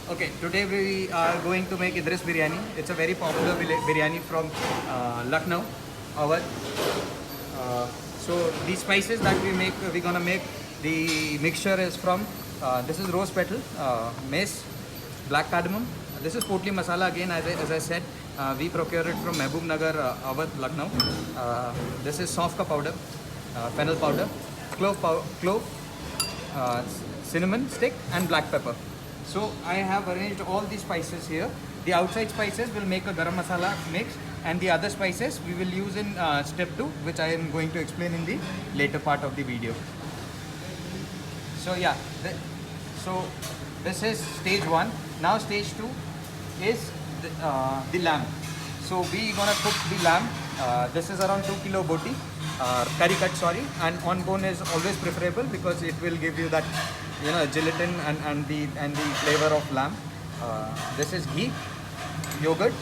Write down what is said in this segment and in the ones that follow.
Okay, today we are going to make Idris biryani. It's a very popular biryani from Lucknow, Awadh. So these spices that we're gonna make. The mixture is from this is rose petal, mace, black cardamom. This is potli masala again, as I said. We procure it from Mehboob Nagar, Awadh, Lucknow. This is sauf ka powder, fennel powder, clove, uh, cinnamon stick, and black pepper. So I have arranged all these spices here. The outside spices will make a garam masala mix, and the other spices we will use in step 2, which I am going to explain in the later part of the video. So yeah, so this is stage 1. Now stage 2 is the lamb. So we gonna cook the lamb. This is around 2 kilo boti, curry cut, sorry, and on bone is always preferable because it will give you that gelatin and the flavor of lamb. This is ghee, yogurt,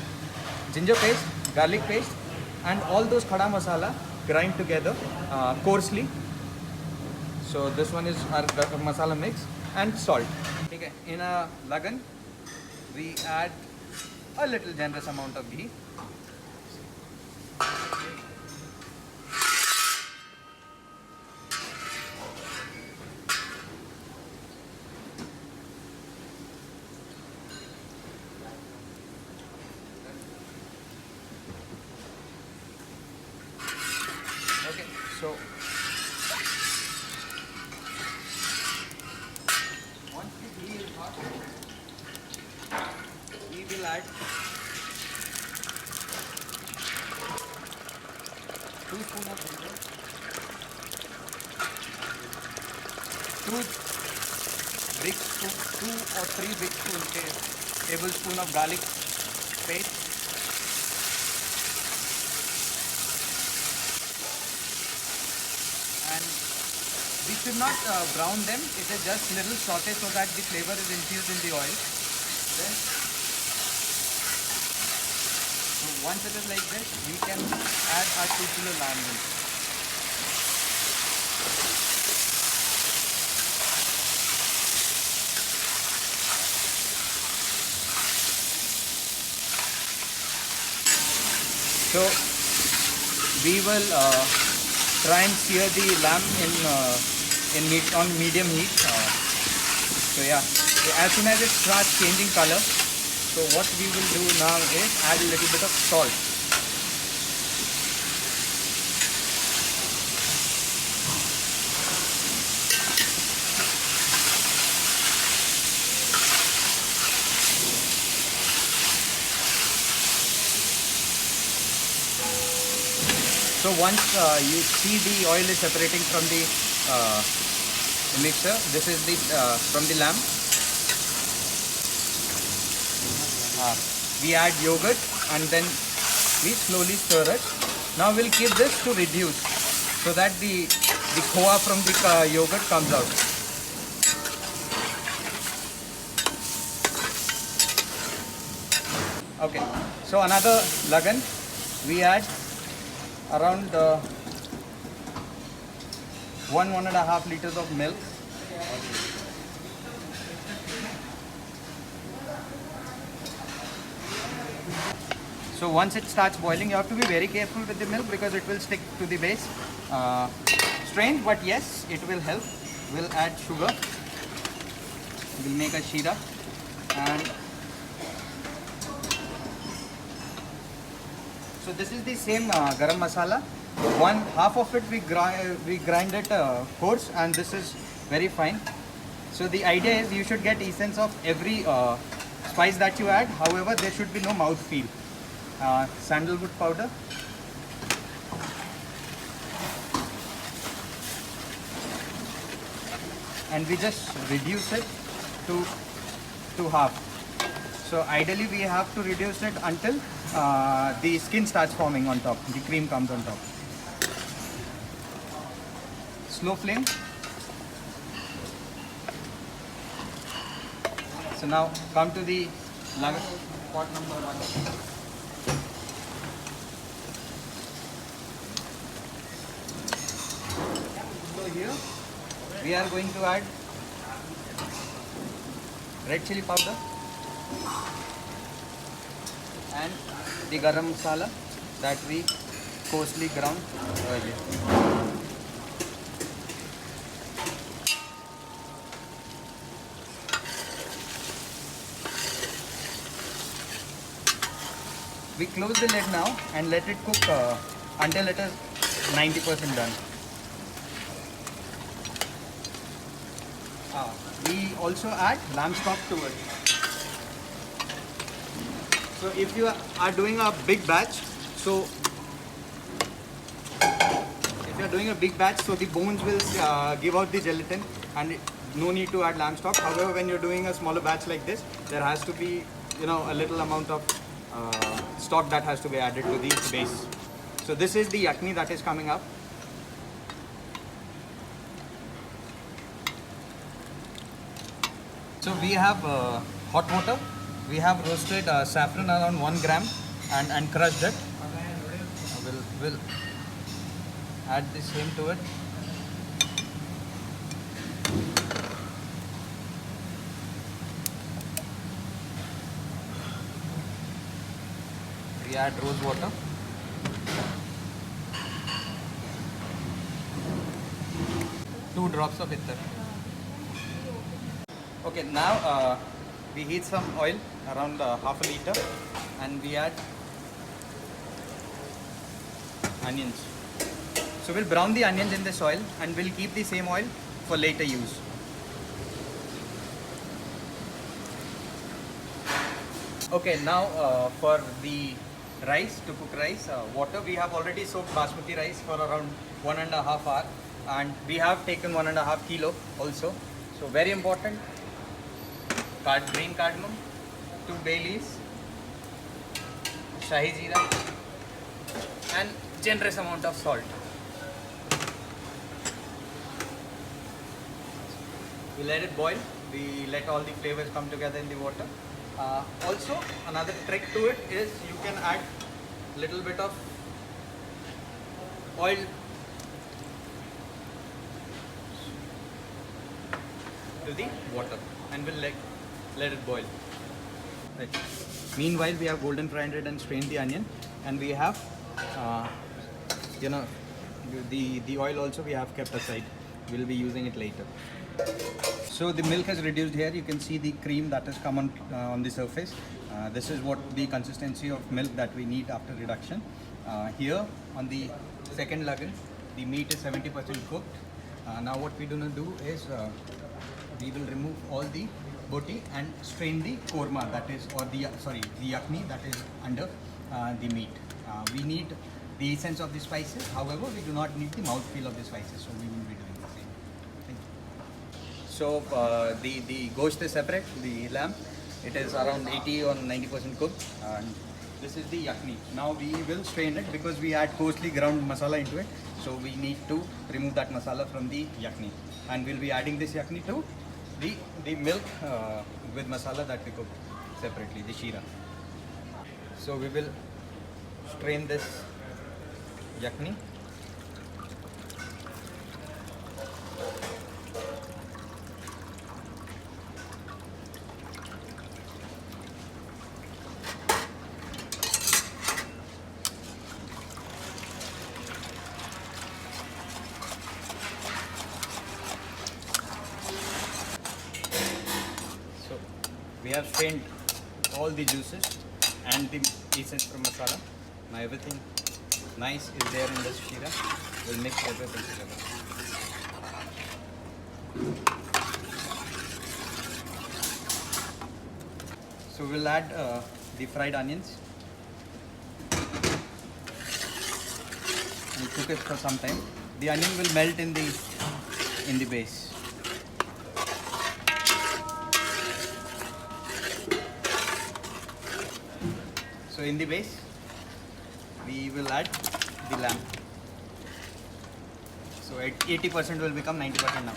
ginger paste, garlic paste, and all those khada masala grind together coarsely. So this one is our masala mix, and salt. Okay, in a lagan we add a little generous amount of ghee. Okay, so once the ghee is hot, we will add 2 spoons of ginger, 2 or 3 big tablespoon of garlic paste, and we should not brown them. It is just little saute so that the flavor is infused in the oil. Then, so once it is like this, we can add our 2 kilo lamb in. So we will try and sear the lamb on medium heat. So yeah, as soon as it starts changing color, so what we will do now is add a little bit of salt. So once you see the oil is separating from the mixer, this is the from the lamb. We add yogurt and then we slowly stir it. Now we'll keep this to reduce so that the khoa from the yogurt comes out. Okay, so another lagan, we add around 1.5 liters of milk. So once it starts boiling, you have to be very careful with the milk because it will stick to the base. Strange, but yes, it will help. We'll add sugar. We'll make a sheera, and so this is the same garam masala. Half of it we grind it coarse, and this is very fine. So the idea is you should get essence of every spice that you add. However, there should be no mouth feel. Sandalwood powder, and we just reduce it to half. So ideally we have to reduce it until the skin starts forming on top, the cream comes on top. Slow flame. So now come to the pot number 1. So here we are going to add red chili powder, and the garam masala that we coarsely ground earlier. We close the lid now and let it cook until it is 90% done. We also add lamb stock to it. So if you are doing a big batch, so the bones will give out the gelatin, and no need to add lamb stock. However, when you're doing a smaller batch like this, there has to be, a little amount of stock that has to be added to the base. So this is the yakni that is coming up. So we have hot water. We have roasted saffron around 1 gram and crushed it. We'll add the same to it. We add rose water. Two drops of ittar. Okay, now we heat some oil around half a liter, and we add onions. So we'll brown the onions in this oil, and we'll keep the same oil for later use. Okay, now for the rice, to cook rice, water, we have already soaked basmati rice for around 1.5 hours, and we have taken 1.5 kilo also. So very important, green cardamom, 2 bay leaves, shahi jeera, and generous amount of salt. We let it boil. We let all the flavors come together in the water. Also, another trick to it is you can add little bit of oil to the water, and we'll let it boil. Right. Meanwhile, we have golden fried it and strained the onion, and we have the oil also we have kept aside. We'll be using it later. So the milk has reduced here. You can see the cream that has come on the surface. This is what the consistency of milk that we need after reduction. Here on the second lagan, the meat is 70% cooked. Now what we're going to do is we will remove all the boti and strain the korma, that is, or the yakni that is under the meat. We need the essence of the spices. However, we do not need the mouthfeel of the spices, so we will be doing the same. Thank you. So the gosht is separate, the lamb. It is around 80 or 90% cooked, and this is the yakni. Now we will strain it because we add coarsely ground masala into it. So we need to remove that masala from the yakni, and we'll be adding this yakni to the milk with masala that we cooked separately, the sheera. So we will strain this yakni. So we have strained all the juices and the essence from masala. Now everything nice is there in this sheera. We'll mix everything together. So we'll add the fried onions and cook it for some time. The onion will melt in the base. So in the base, we will add the lamb. So at 80% will become 90% now.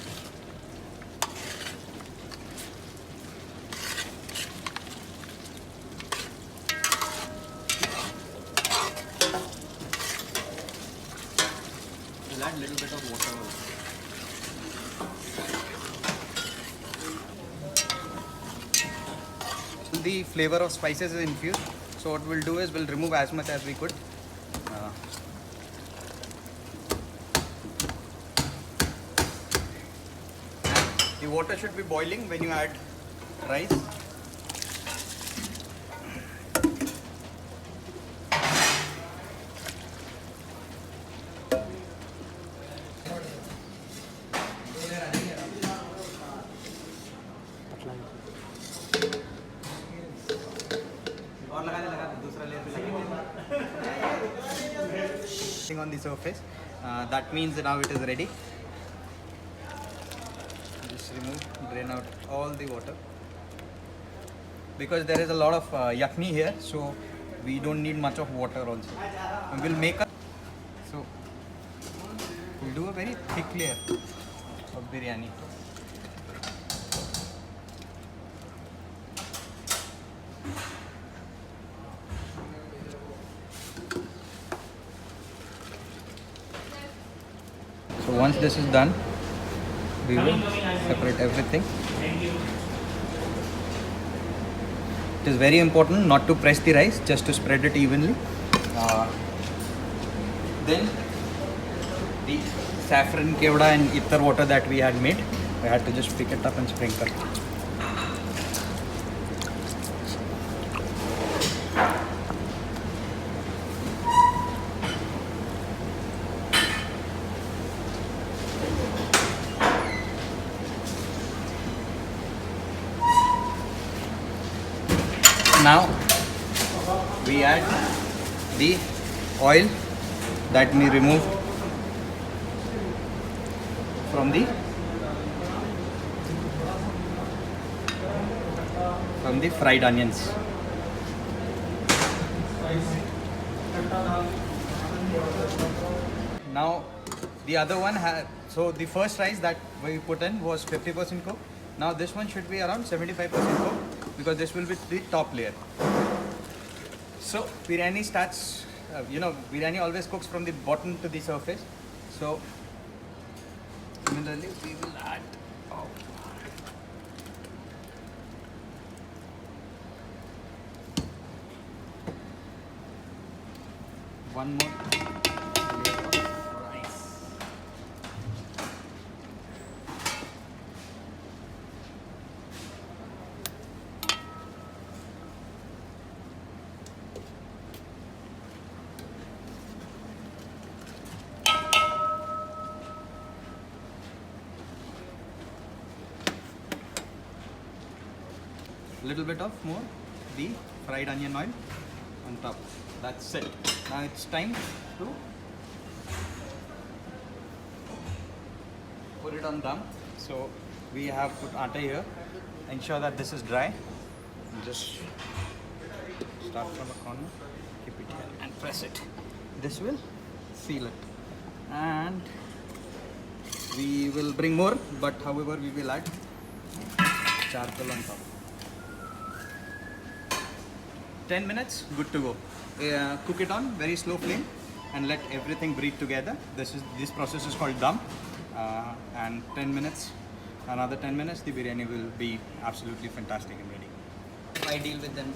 We'll add a little bit of water also. The flavor of spices is infused. So what we'll do is we'll remove as much as we could. And the water should be boiling when you add rice. On the surface, that means that now it is ready. Just drain out all the water, because there is a lot of yakni here, so we don't need much of water also. And we'll make a, so we'll do a very thick layer of biryani. So once this is done, we will separate everything. It is very important not to press the rice, just to spread it evenly. Then the saffron, kevda and ittar water that we had made, I had to just pick it up and sprinkle. Now we add the oil that we removed from the fried onions. Now the other one so the first rice that we put in was 50% cooked. Now this one should be around 75% cooked, because this will be the top layer. So biryani starts, biryani always cooks from the bottom to the surface. So similarly we will add one more layer of rice. Little bit of more the fried onion oil on top. That's it. Now it's time to put it on dum. So we have put atta here. Ensure that this is dry. Just start from a corner, keep it here and press it. This will seal it. And we will bring more, but however we will add charcoal on top. 10 minutes, good to go. Cook it on very slow flame and let everything breathe together. This process is called dum. And 10 minutes, another 10 minutes, the biryani will be absolutely fantastic and ready. I deal with them.